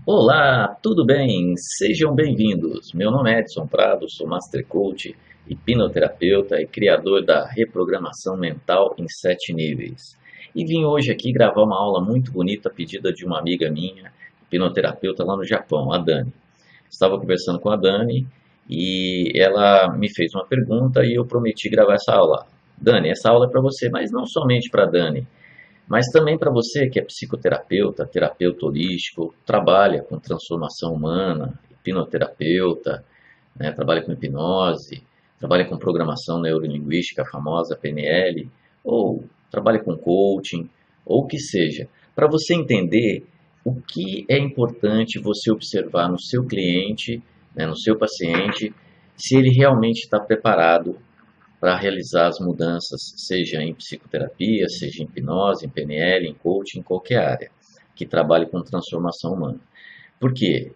Olá, tudo bem? Sejam bem-vindos. Meu nome é Edson Prado, sou Master Coach, hipnoterapeuta e criador da reprogramação mental em 7 níveis. E vim hoje aqui gravar uma aula muito bonita pedida de uma amiga minha, hipnoterapeuta lá no Japão, a Dani. Estava conversando com a Dani e ela me fez uma pergunta e eu prometi gravar essa aula. Dani, essa aula é para você, mas não somente para a Dani. Mas também para você que é psicoterapeuta, terapeuta holístico, trabalha com transformação humana, hipnoterapeuta, né, trabalha com hipnose, trabalha com programação neurolinguística, a famosa PNL, ou trabalha com coaching, ou o que seja, para você entender o que é importante você observar no seu cliente, né, no seu paciente, se ele realmente está preparado para realizar as mudanças, seja em psicoterapia, seja em hipnose, em PNL, em coaching, em qualquer área que trabalhe com transformação humana. Porque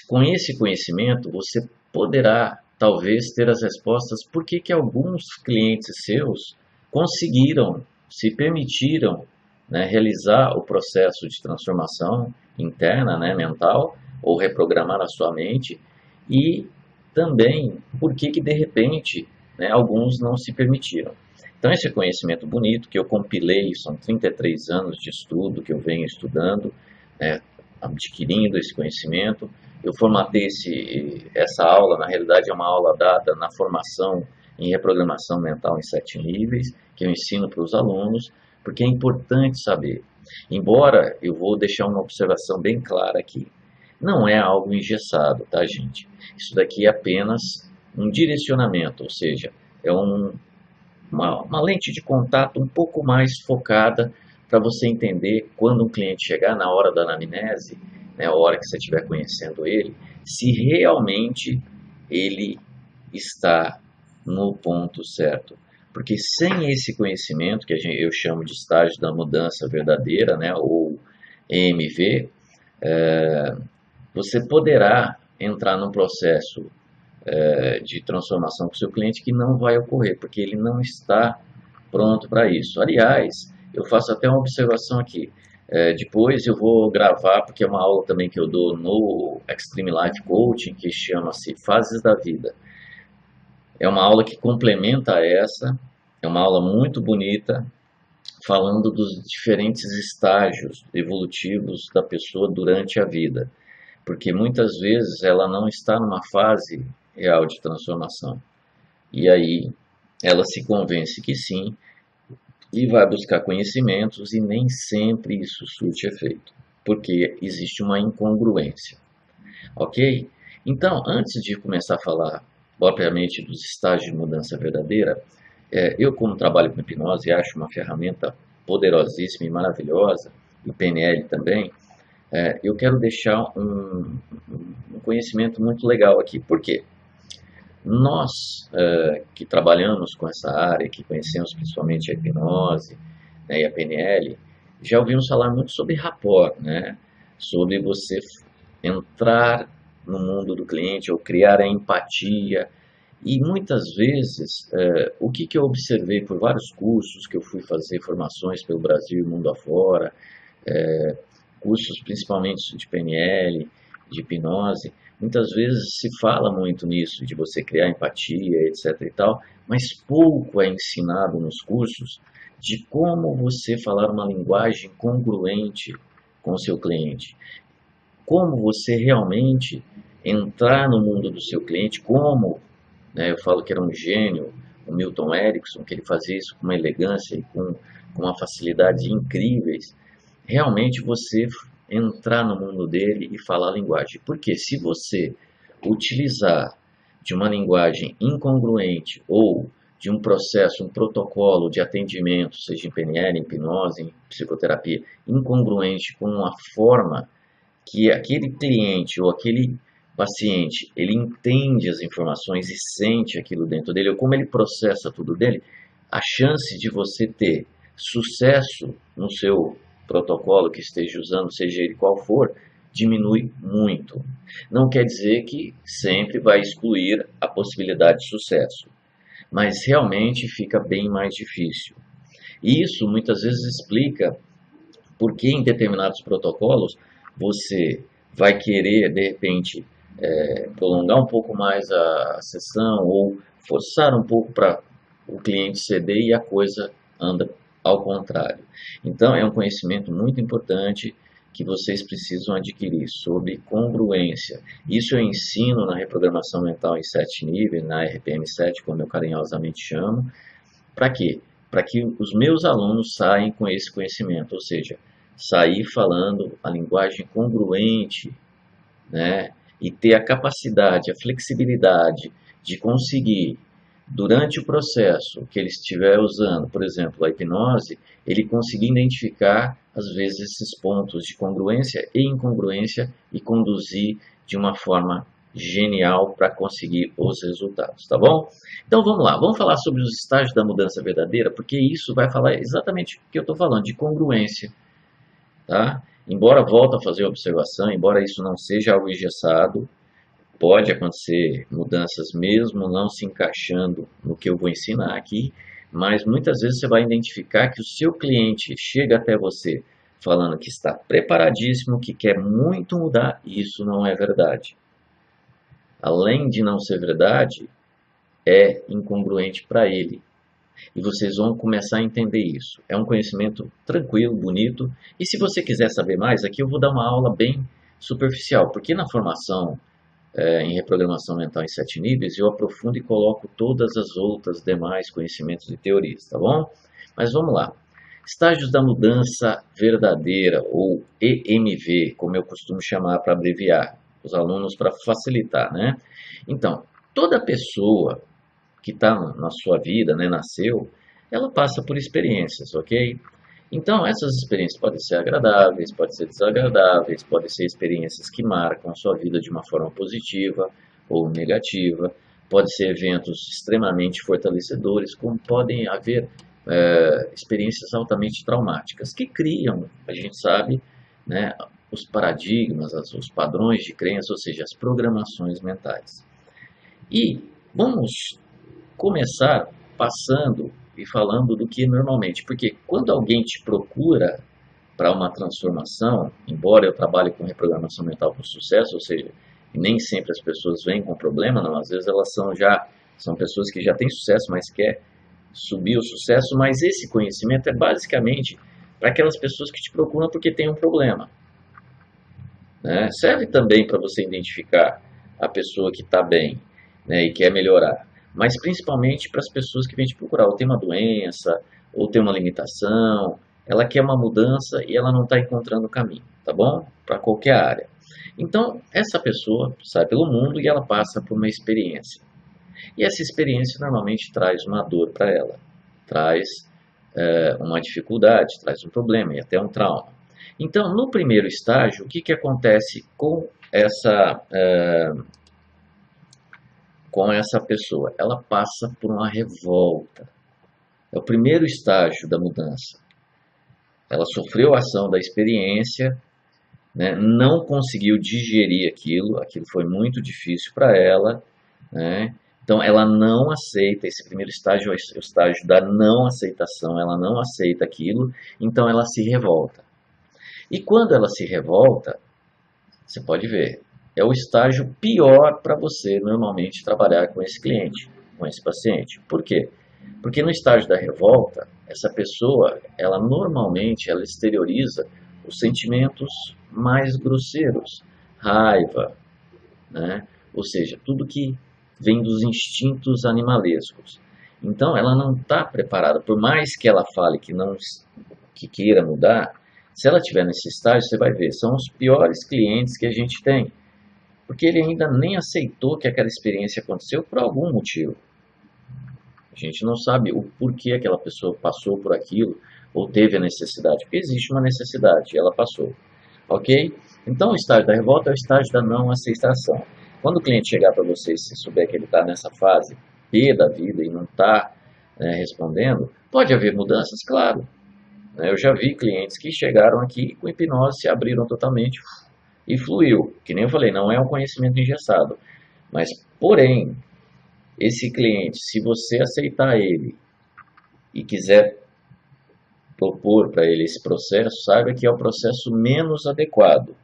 com esse conhecimento você poderá talvez ter as respostas por que alguns clientes seus conseguiram, se permitiram, né, realizar o processo de transformação interna, né, mental, ou reprogramar a sua mente, e também por que de repente, né, alguns não se permitiram. Então, esse conhecimento bonito que eu compilei, são 33 anos de estudo que eu venho estudando, né, adquirindo esse conhecimento. Eu formatei essa aula, na realidade é uma aula dada na formação em reprogramação mental em 7 níveis, que eu ensino para os alunos, porque é importante saber. Embora eu vou deixar uma observação bem clara aqui, não é algo engessado, tá, gente? Isso daqui é apenas um direcionamento, ou seja, é uma lente de contato um pouco mais focada para você entender quando um cliente chegar na hora da anamnese, né, a hora que você estiver conhecendo ele, se realmente ele está no ponto certo. Porque sem esse conhecimento, que eu chamo de estágio da mudança verdadeira, né, ou EMV, você poderá entrar num processo de transformação com o seu cliente que não vai ocorrer, porque ele não está pronto para isso. Aliás, eu faço até uma observação aqui. Depois eu vou gravar, porque é uma aula também que eu dou no Extreme Life Coaching, que chama-se Fases da Vida. É uma aula que complementa essa, é uma aula muito bonita, falando dos diferentes estágios evolutivos da pessoa durante a vida, porque muitas vezes ela não está numa fase real de transformação. E aí ela se convence que sim e vai buscar conhecimentos e nem sempre isso surte efeito, porque existe uma incongruência, ok? Então, antes de começar a falar propriamente dos estágios de mudança verdadeira, eu como trabalho com hipnose acho uma ferramenta poderosíssima e maravilhosa, e PNL também, eu quero deixar um conhecimento muito legal aqui. Por quê? Nós que trabalhamos com essa área, que conhecemos principalmente a hipnose, né, e a PNL, já ouvimos falar muito sobre rapport, né? Sobre você entrar no mundo do cliente ou criar a empatia. E muitas vezes, o que eu observei por vários cursos que eu fui fazer, formações pelo Brasil e mundo afora, cursos principalmente de PNL, de hipnose, muitas vezes se fala muito nisso, de você criar empatia, etc e tal, mas pouco é ensinado nos cursos de como você falar uma linguagem congruente com o seu cliente. Como você realmente entrar no mundo do seu cliente, como, né, eu falo que era um gênio, o Milton Erickson, que ele fazia isso com uma elegância e com uma facilidade incríveis, realmente você entrar no mundo dele e falar a linguagem. Porque se você utilizar de uma linguagem incongruente ou de um processo, um protocolo de atendimento, seja em PNL, em hipnose, em psicoterapia, incongruente com a forma que aquele cliente ou aquele paciente, ele entende as informações e sente aquilo dentro dele, ou como ele processa tudo dele, a chance de você ter sucesso no seu protocolo que esteja usando, seja ele qual for, diminui muito. Não quer dizer que sempre vai excluir a possibilidade de sucesso, mas realmente fica bem mais difícil. E isso muitas vezes explica por que em determinados protocolos você vai querer, de repente, prolongar um pouco mais a sessão ou forçar um pouco para o cliente ceder e a coisa anda ao contrário. Então, é um conhecimento muito importante que vocês precisam adquirir sobre congruência. Isso eu ensino na reprogramação mental em 7 níveis, na RPM7, como eu carinhosamente chamo. Para quê? Para que os meus alunos saiam com esse conhecimento, ou seja, sair falando a linguagem congruente, né? E ter a capacidade, a flexibilidade de conseguir, durante o processo que ele estiver usando, por exemplo, a hipnose, ele conseguir identificar, às vezes, esses pontos de congruência e incongruência e conduzir de uma forma genial para conseguir os resultados, tá bom? Então vamos lá, vamos falar sobre os estágios da mudança verdadeira, porque isso vai falar exatamente o que eu estou falando, de congruência, tá? Embora volte a fazer a observação, embora isso não seja algo engessado, pode acontecer mudanças mesmo não se encaixando no que eu vou ensinar aqui, mas muitas vezes você vai identificar que o seu cliente chega até você falando que está preparadíssimo, que quer muito mudar, e isso não é verdade. Além de não ser verdade, é incongruente para ele. E vocês vão começar a entender isso. É um conhecimento tranquilo, bonito. E se você quiser saber mais, aqui eu vou dar uma aula bem superficial, porque na formação em reprogramação mental em 7 níveis, eu aprofundo e coloco todas as outras demais conhecimentos e teorias, tá bom? Mas vamos lá. Estágios da mudança verdadeira, ou EMV, como eu costumo chamar para abreviar os alunos para facilitar, né? Então, toda pessoa que está na sua vida, né, nasceu, ela passa por experiências, ok? Então, essas experiências podem ser agradáveis, podem ser desagradáveis, podem ser experiências que marcam a sua vida de uma forma positiva ou negativa, podem ser eventos extremamente fortalecedores, como podem haver experiências altamente traumáticas, que criam, a gente sabe, né, os paradigmas, os padrões de crença, ou seja, as programações mentais. E vamos começar passando e falando do que normalmente, porque quando alguém te procura para uma transformação, embora eu trabalhe com reprogramação mental com sucesso, ou seja, nem sempre as pessoas vêm com problema, não, às vezes elas são pessoas que já têm sucesso, mas quer subir o sucesso, mas esse conhecimento é basicamente para aquelas pessoas que te procuram porque tem um problema, né? Serve também para você identificar a pessoa que está bem, né, e quer melhorar, mas principalmente para as pessoas que vêm te procurar, ou tem uma doença, ou tem uma limitação, ela quer uma mudança e ela não está encontrando o caminho, tá bom? Para qualquer área. Então, essa pessoa sai pelo mundo e ela passa por uma experiência. E essa experiência normalmente traz uma dor para ela, traz uma dificuldade, traz um problema e até um trauma. Então, no primeiro estágio, o que, que acontece com essa pessoa? Ela passa por uma revolta. É o primeiro estágio da mudança. Ela sofreu a ação da experiência, né, não conseguiu digerir aquilo foi muito difícil para ela, né? Então ela não aceita, esse primeiro estágio é o estágio da não aceitação, ela não aceita aquilo, então ela se revolta. E quando ela se revolta, você pode ver, é o estágio pior para você normalmente trabalhar com esse cliente, com esse paciente. Por quê? Porque no estágio da revolta, essa pessoa, ela normalmente ela exterioriza os sentimentos mais grosseiros, raiva, né? Ou seja, tudo que vem dos instintos animalescos. Então, ela não está preparada, por mais que ela fale que queira mudar, se ela estiver nesse estágio, você vai ver, são os piores clientes que a gente tem, porque ele ainda nem aceitou que aquela experiência aconteceu por algum motivo. A gente não sabe o porquê aquela pessoa passou por aquilo ou teve a necessidade, porque existe uma necessidade e ela passou. Ok? Então, o estágio da revolta é o estágio da não aceitação. Quando o cliente chegar para você e se souber que ele está nessa fase P da vida e não está respondendo, pode haver mudanças, claro. Eu já vi clientes que chegaram aqui com hipnose, se abriram totalmente e fluiu. Que nem eu falei, não é um conhecimento engessado. Mas, porém, esse cliente, se você aceitar ele e quiser propor para ele esse processo, saiba que é o processo menos adequado.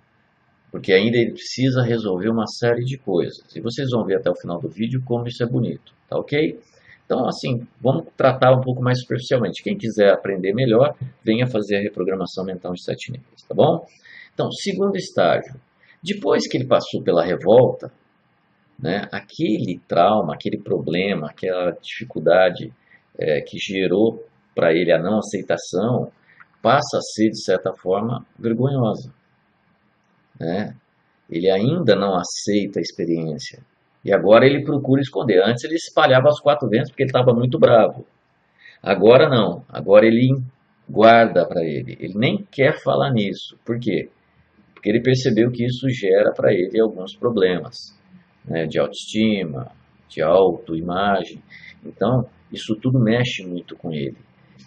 porque ainda ele precisa resolver uma série de coisas. E vocês vão ver até o final do vídeo como isso é bonito, tá ok? Então, assim, vamos tratar um pouco mais superficialmente. Quem quiser aprender melhor, venha fazer a reprogramação mental de 7 níveis, tá bom? Então, segundo estágio. Depois que ele passou pela revolta, né, aquele trauma, aquele problema, aquela dificuldade que gerou para ele a não aceitação, passa a ser, de certa forma, vergonhosa, né? Ele ainda não aceita a experiência. E agora ele procura esconder. Antes ele espalhava aos quatro ventos porque ele estava muito bravo. Agora não. Agora ele guarda para ele. Ele nem quer falar nisso. Por quê? Porque ele percebeu que isso gera para ele alguns problemas, né, de autoestima, de autoimagem. Então, isso tudo mexe muito com ele.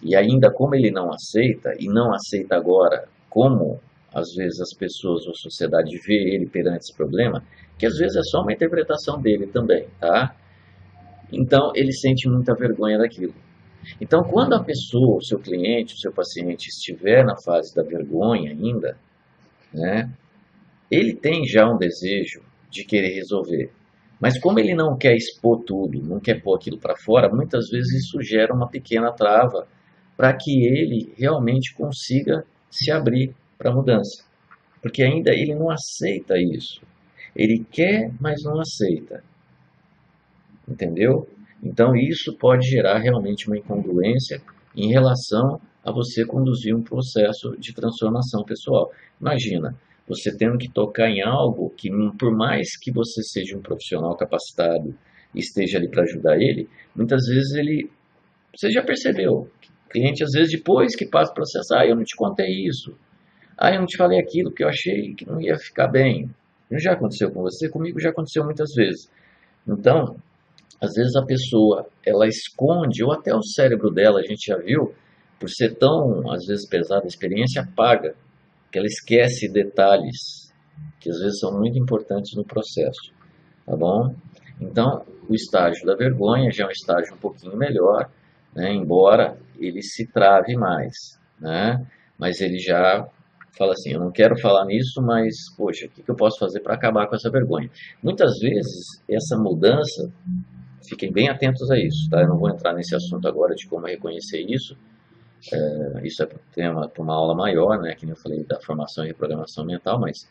E ainda como ele não aceita, e não aceita agora como às vezes as pessoas ou a sociedade vê ele perante esse problema, que às vezes é só uma interpretação dele também, tá? Então, ele sente muita vergonha daquilo. Então, quando a pessoa, o seu cliente, o seu paciente estiver na fase da vergonha ainda, né, ele tem já um desejo de querer resolver. Mas como ele não quer expor tudo, não quer pôr aquilo para fora, muitas vezes isso gera uma pequena trava para que ele realmente consiga se abrir para a mudança. Porque ainda ele não aceita isso. Ele quer, mas não aceita. Entendeu? Então isso pode gerar realmente uma incongruência em relação a você conduzir um processo de transformação pessoal. Imagina, você tendo que tocar em algo que, por mais que você seja um profissional capacitado e esteja ali para ajudar ele, muitas vezes ele, você já percebeu, o cliente às vezes depois que passa o processo, eu não te contei isso, eu não te falei aquilo que eu achei que não ia ficar bem. Não já aconteceu com você? Comigo já aconteceu muitas vezes. Então, às vezes a pessoa, ela esconde, ou até o cérebro dela, a gente já viu, por ser tão, às vezes, pesada a experiência, apaga, que ela esquece detalhes que às vezes são muito importantes no processo, tá bom? Então, o estágio da vergonha já é um estágio um pouquinho melhor, né? Embora ele se trave mais, né? Mas ele já fala assim, eu não quero falar nisso, mas, poxa, o que eu posso fazer para acabar com essa vergonha? Muitas vezes, essa mudança, fiquem bem atentos a isso, tá? Eu não vou entrar nesse assunto agora de como reconhecer isso. Isso é tema para uma aula maior, né? Que nem eu falei da formação e reprogramação mental, mas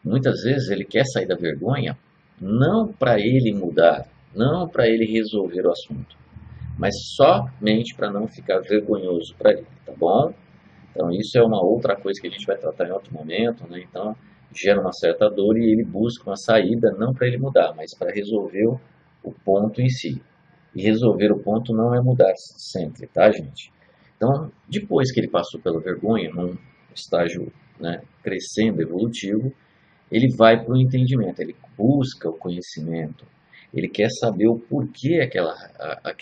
muitas vezes ele quer sair da vergonha não para ele mudar, não para ele resolver o assunto, mas somente para não ficar vergonhoso para ele, tá bom? Então isso é uma outra coisa que a gente vai tratar em outro momento, né? Então gera uma certa dor e ele busca uma saída não para ele mudar, mas para resolver o ponto em si. E resolver o ponto não é mudar sempre, tá, gente? Então, depois que ele passou pela vergonha, num estágio, né, crescendo, evolutivo, ele vai para o entendimento, ele busca o conhecimento, ele quer saber o porquê aquela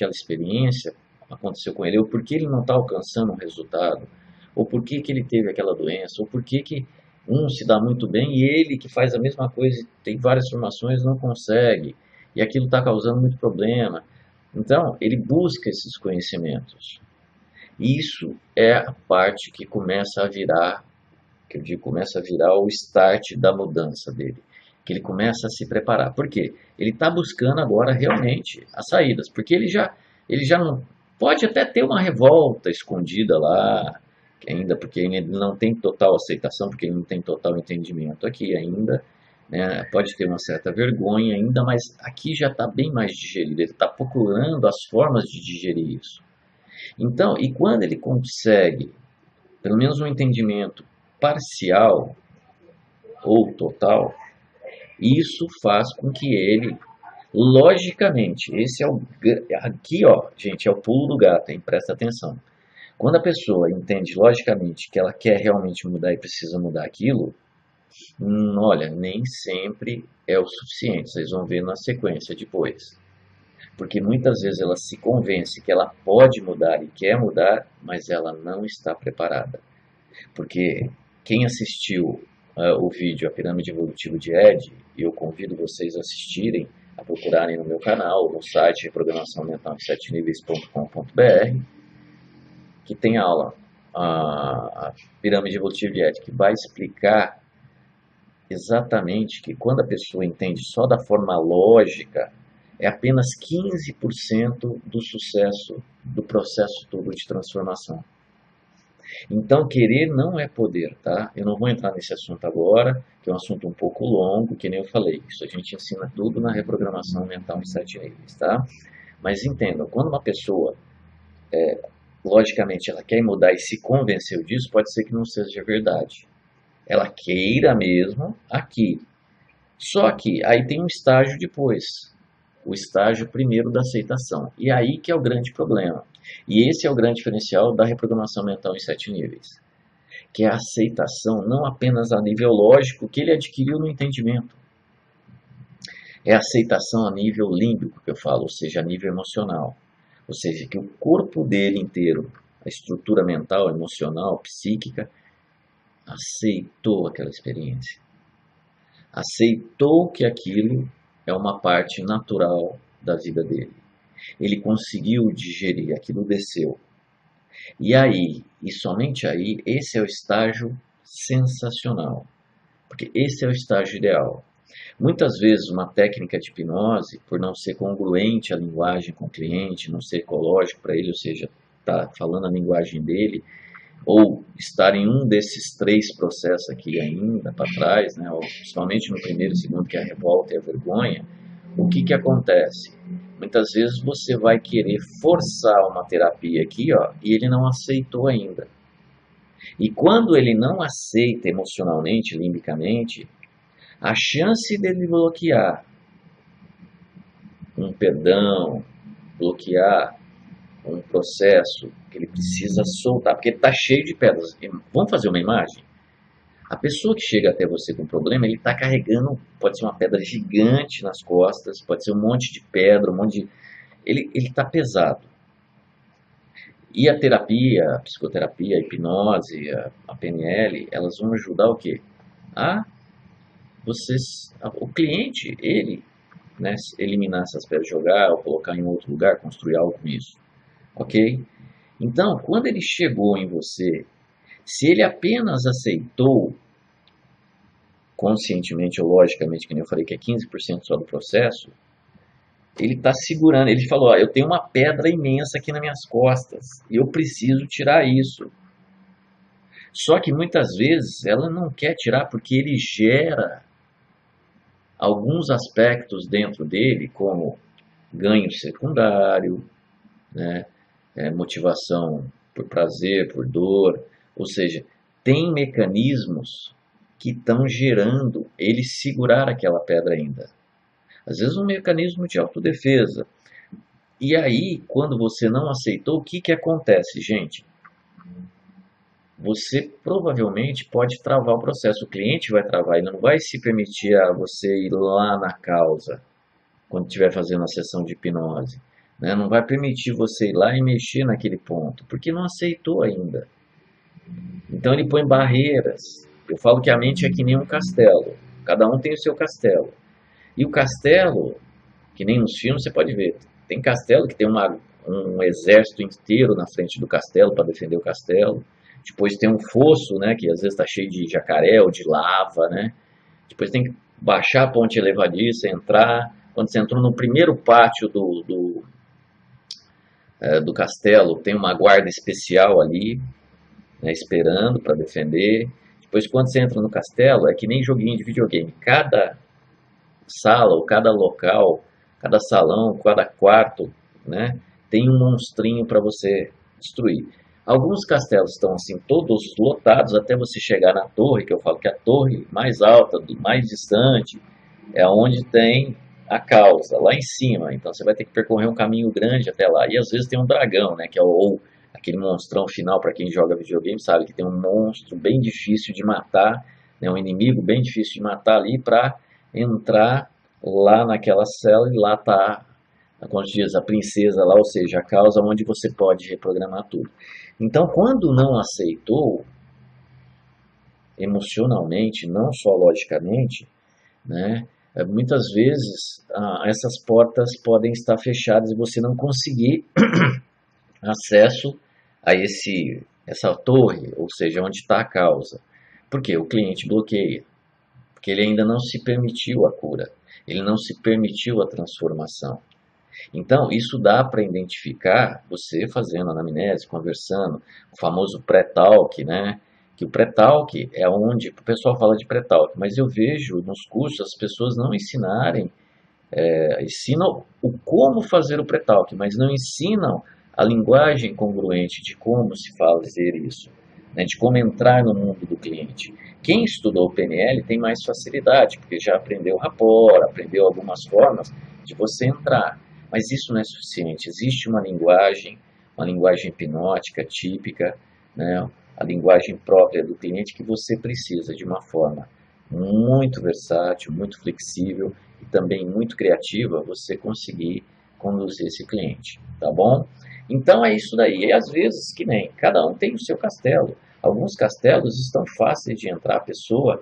experiência aconteceu com ele, ou porquê ele não está alcançando um resultado, ou porquê que ele teve aquela doença, ou porquê que um se dá muito bem e ele que faz a mesma coisa e tem várias formações não consegue, e aquilo está causando muito problema. Então, ele busca esses conhecimentos. Isso é a parte que começa a virar, que eu digo, começa a virar o start da mudança dele, que ele começa a se preparar. Por quê? Ele está buscando agora realmente as saídas, porque ele já não pode até ter uma revolta escondida lá, ainda porque ele não tem total aceitação, porque ele não tem total entendimento aqui ainda, né? Pode ter uma certa vergonha ainda, mas aqui já está bem mais digerido. Ele está procurando as formas de digerir isso. Então, e quando ele consegue, pelo menos um entendimento parcial ou total, isso faz com que ele, logicamente, esse é o aqui, ó, gente, é o pulo do gato, hein? Presta atenção. Quando a pessoa entende logicamente que ela quer realmente mudar e precisa mudar aquilo, olha, nem sempre é o suficiente. Vocês vão ver na sequência depois. Porque muitas vezes ela se convence que ela pode mudar e quer mudar, mas ela não está preparada. Porque quem assistiu o vídeo A Pirâmide Evolutiva de Ed, eu convido vocês a assistirem, a procurarem no meu canal, no site reprogramaçãomental7níveis.com.br, que tem aula, a Pirâmide Evolutiva de Ed, que vai explicar exatamente que quando a pessoa entende só da forma lógica, é apenas 15% do sucesso do processo todo de transformação. Então, querer não é poder, tá? Eu não vou entrar nesse assunto agora, que é um assunto um pouco longo, que nem eu falei. Isso a gente ensina tudo na reprogramação mental em 7 níveis, tá? Mas entendam, quando uma pessoa, logicamente, ela quer mudar e se convenceu disso, pode ser que não seja verdade. Ela queira mesmo aqui. Só que aí tem um estágio depois. O estágio primeiro da aceitação. E aí que é o grande problema. E esse é o grande diferencial da reprogramação mental em 7 níveis. Que é a aceitação não apenas a nível lógico que ele adquiriu no entendimento. É a aceitação a nível límbico que eu falo, ou seja, a nível emocional. Ou seja, que o corpo dele inteiro, a estrutura mental, emocional, psíquica, aceitou aquela experiência. Aceitou que aquilo é uma parte natural da vida dele. Ele conseguiu digerir, aquilo desceu. E aí, e somente aí, esse é o estágio sensacional. Porque esse é o estágio ideal. Muitas vezes uma técnica de hipnose, por não ser congruente à linguagem com o cliente, não ser ecológico para ele, ou seja, tá falando a linguagem dele, ou estar em um desses 3 processos aqui ainda para trás, né, principalmente no primeiro e segundo, que é a revolta e a vergonha, o que que acontece? Muitas vezes você vai querer forçar uma terapia aqui, ó, e ele não aceitou ainda. E quando ele não aceita emocionalmente, limbicamente, a chance dele bloquear um perdão, bloquear um processo que ele precisa soltar, porque ele está cheio de pedras. Vamos fazer uma imagem? A pessoa que chega até você com problema, ele está carregando, pode ser uma pedra gigante nas costas, pode ser um monte de pedra, um monte de... Ele está pesado. E a terapia, a psicoterapia, a hipnose, a PNL, elas vão ajudar o quê? O cliente, ele, né, eliminar essas pedras, jogar ou colocar em outro lugar, construir algo com isso. Ok? Então, quando ele chegou em você, se ele apenas aceitou, conscientemente ou logicamente, que nem eu falei que é 15% só do processo, ele está segurando, ele falou, ó, eu tenho uma pedra imensa aqui nas minhas costas, e eu preciso tirar isso. Só que muitas vezes ela não quer tirar porque ele gera alguns aspectos dentro dele, como ganho secundário, né, motivação por prazer, por dor, ou seja, tem mecanismos que estão gerando ele segurar aquela pedra ainda. Às vezes um mecanismo de autodefesa. E aí, quando você não aceitou, o que que acontece, gente? Você provavelmente pode travar o processo. O cliente vai travar, ele não vai se permitir a você ir lá na causa, quando estiver fazendo a sessão de hipnose. Né? Não vai permitir você ir lá e mexer naquele ponto, porque não aceitou ainda. Então ele põe barreiras. Eu falo que a mente é que nem um castelo. Cada um tem o seu castelo. E o castelo, que nem nos filmes você pode ver, tem castelo que tem um exército inteiro na frente do castelo para defender o castelo. Depois tem um fosso, né, que às vezes está cheio de jacaré ou de lava, né? Depois tem que baixar a ponte elevadiça, entrar. Quando você entrou no primeiro pátio do castelo, tem uma guarda especial ali, né, esperando para defender. Depois, quando você entra no castelo, é que nem joguinho de videogame. Cada sala, ou cada local, cada salão, cada quarto, né, tem um monstrinho para você destruir. Alguns castelos estão assim todos lotados até você chegar na torre, que eu falo que a torre mais alta, mais distante, é onde tem a causa, lá em cima. Então você vai ter que percorrer um caminho grande até lá. E às vezes tem um dragão, né, que é ou aquele monstrão final, para quem joga videogame sabe que tem um monstro bem difícil de matar, né, um inimigo bem difícil de matar ali para entrar lá naquela cela e lá está, como diz, a princesa lá, ou seja, a causa onde você pode reprogramar tudo. Então, quando não aceitou, emocionalmente, não só logicamente, né, muitas vezes essas portas podem estar fechadas e você não conseguir acesso a essa torre, ou seja, onde está a causa. Por quê? O cliente bloqueia. porque ele ainda não se permitiu a cura, ele não se permitiu a transformação. Então, isso dá para identificar você fazendo anamnese, conversando, o famoso pré-talk, né? Que o pré-talk é onde o pessoal fala de pré-talk, mas eu vejo nos cursos as pessoas não ensinam o como fazer o pré-talk, mas não ensinam a linguagem congruente de como se fazer isso, né? De como entrar no mundo do cliente. Quem estudou o PNL tem mais facilidade, porque já aprendeu rapport, aprendeu algumas formas de você entrar. Mas isso não é suficiente. Existe uma linguagem hipnótica típica, né? A linguagem própria do cliente que você precisa de uma forma muito versátil, muito flexível e também muito criativa, você conseguir conduzir esse cliente, tá bom? Então é isso daí. E às vezes que nem, cada um tem o seu castelo. Alguns castelos estão fáceis de entrar. A pessoa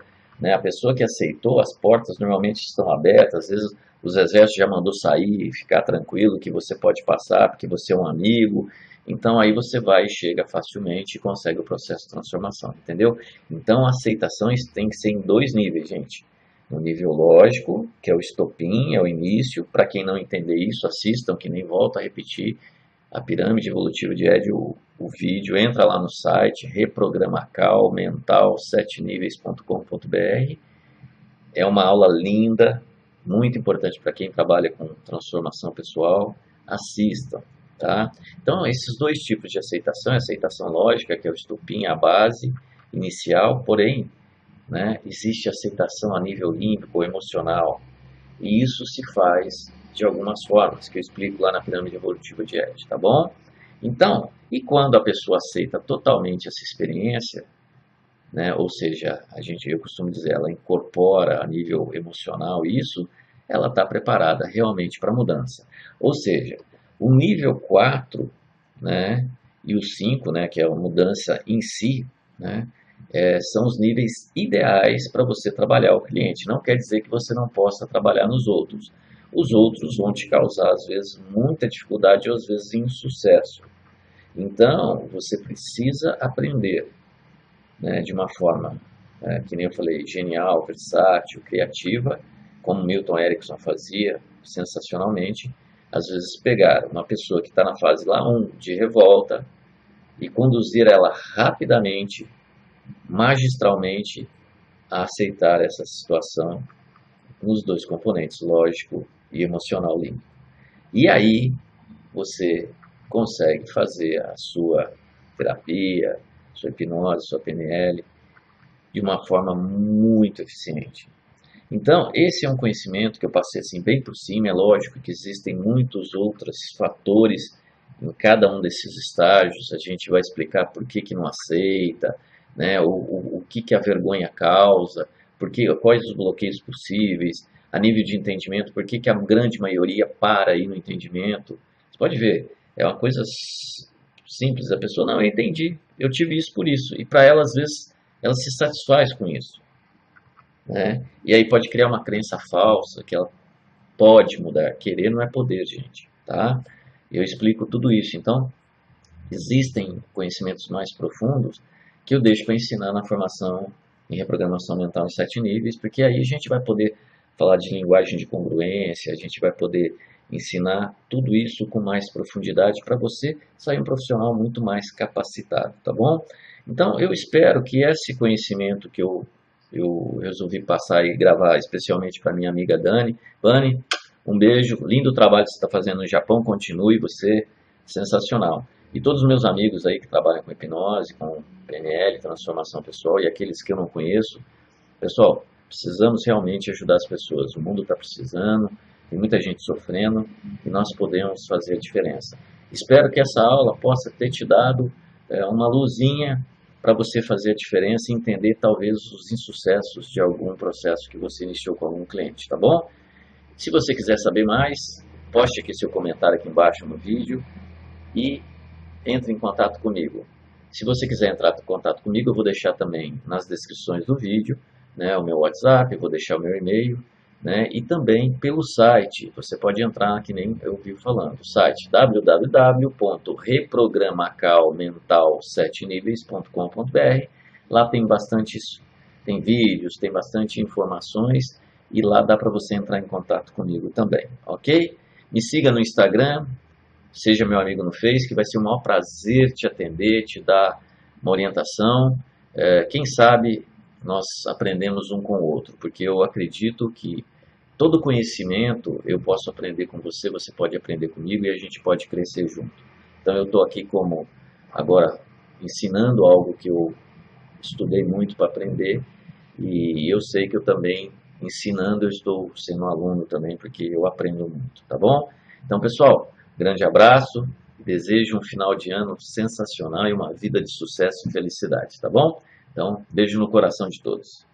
que aceitou, as portas normalmente estão abertas. Às vezes os exércitos já mandou sair e ficar tranquilo que você pode passar porque você é um amigo. Então aí você vai e chega facilmente e consegue o processo de transformação, entendeu? Então a aceitação tem que ser em dois níveis, gente. No nível lógico, que é o estopim, é o início. Para quem não entender isso, assistam, que nem volto a repetir a pirâmide evolutiva de Ed, o vídeo, entra lá no site reprogramacal-mental7níveis.com.br. É uma aula linda, muito importante para quem trabalha com transformação pessoal. Assistam, tá? Então, esses dois tipos de aceitação, a aceitação lógica, que é o estupim, a base inicial, porém, né, existe aceitação a nível límbico, emocional, e isso se faz de algumas formas, que eu explico lá na pirâmide evolutiva de Ed, tá bom? Então, e quando a pessoa aceita totalmente essa experiência, né, ou seja, eu costumo dizer, ela incorpora a nível emocional isso, ela está preparada realmente para a mudança. Ou seja, o nível 4, né, e o 5, né, que é a mudança em si, né, são os níveis ideais para você trabalhar o cliente. Não quer dizer que você não possa trabalhar nos outros. Os outros vão te causar, às vezes, muita dificuldade ou, às vezes, insucesso. Então, você precisa aprender, né, de uma forma, que nem eu falei, genial, versátil, criativa, como Milton Erickson fazia sensacionalmente. Às vezes, pegar uma pessoa que está na fase lá 1 de revolta e conduzir ela rapidamente, magistralmente, a aceitar essa situação nos dois componentes, lógico e emocional límbico. E aí você consegue fazer a sua terapia, sua hipnose, sua PNL, de uma forma muito eficiente. Então, esse é um conhecimento que eu passei assim bem por cima. É lógico que existem muitos outros fatores em cada um desses estágios. A gente vai explicar por que não aceita, né? O que a vergonha causa, quais os bloqueios possíveis, a nível de entendimento, por que a grande maioria para aí no entendimento. Você pode ver, é uma coisa simples. A pessoa, não, eu entendi, eu tive isso por isso. E para ela, às vezes, ela se satisfaz com isso, né? E aí pode criar uma crença falsa que ela pode mudar. Querer não é poder, gente, tá? Eu explico tudo isso. Então, existem conhecimentos mais profundos que eu deixo para ensinar na formação em reprogramação mental em 7 níveis, porque aí a gente vai poder falar de linguagem de congruência, a gente vai poder ensinar tudo isso com mais profundidade para você sair um profissional muito mais capacitado, tá bom? Então, eu espero que esse conhecimento que eu resolvi passar e gravar especialmente para minha amiga Dani. Dani, um beijo, lindo trabalho que você está fazendo no Japão, continue, você, sensacional. E todos os meus amigos aí que trabalham com hipnose, com PNL, transformação pessoal, e aqueles que eu não conheço, pessoal, precisamos realmente ajudar as pessoas. O mundo está precisando, tem muita gente sofrendo e nós podemos fazer a diferença. Espero que essa aula possa ter te dado uma luzinha para você fazer a diferença e entender talvez os insucessos de algum processo que você iniciou com algum cliente, tá bom? Se você quiser saber mais, poste aqui seu comentário aqui embaixo no vídeo e entre em contato comigo. Se você quiser entrar em contato comigo, eu vou deixar também nas descrições do vídeo, né, o meu WhatsApp, eu vou deixar o meu e-mail, né, e também pelo site. Você pode entrar, que nem eu vivo falando, o site www.reprogramacalmental7níveis.com.br. Lá tem bastante tem vídeos, tem bastante informações e lá dá para você entrar em contato comigo também, ok? Me siga no Instagram, seja meu amigo no Face, que vai ser o maior prazer te atender, te dar uma orientação. Quem sabe nós aprendemos um com o outro, porque eu acredito que todo conhecimento eu posso aprender com você, você pode aprender comigo e a gente pode crescer junto. Então eu estou aqui como agora ensinando algo que eu estudei muito para aprender e eu sei que eu também ensinando eu estou sendo aluno também porque eu aprendo muito, tá bom? Então pessoal, grande abraço, desejo um final de ano sensacional e uma vida de sucesso e felicidade, tá bom? Então beijo no coração de todos.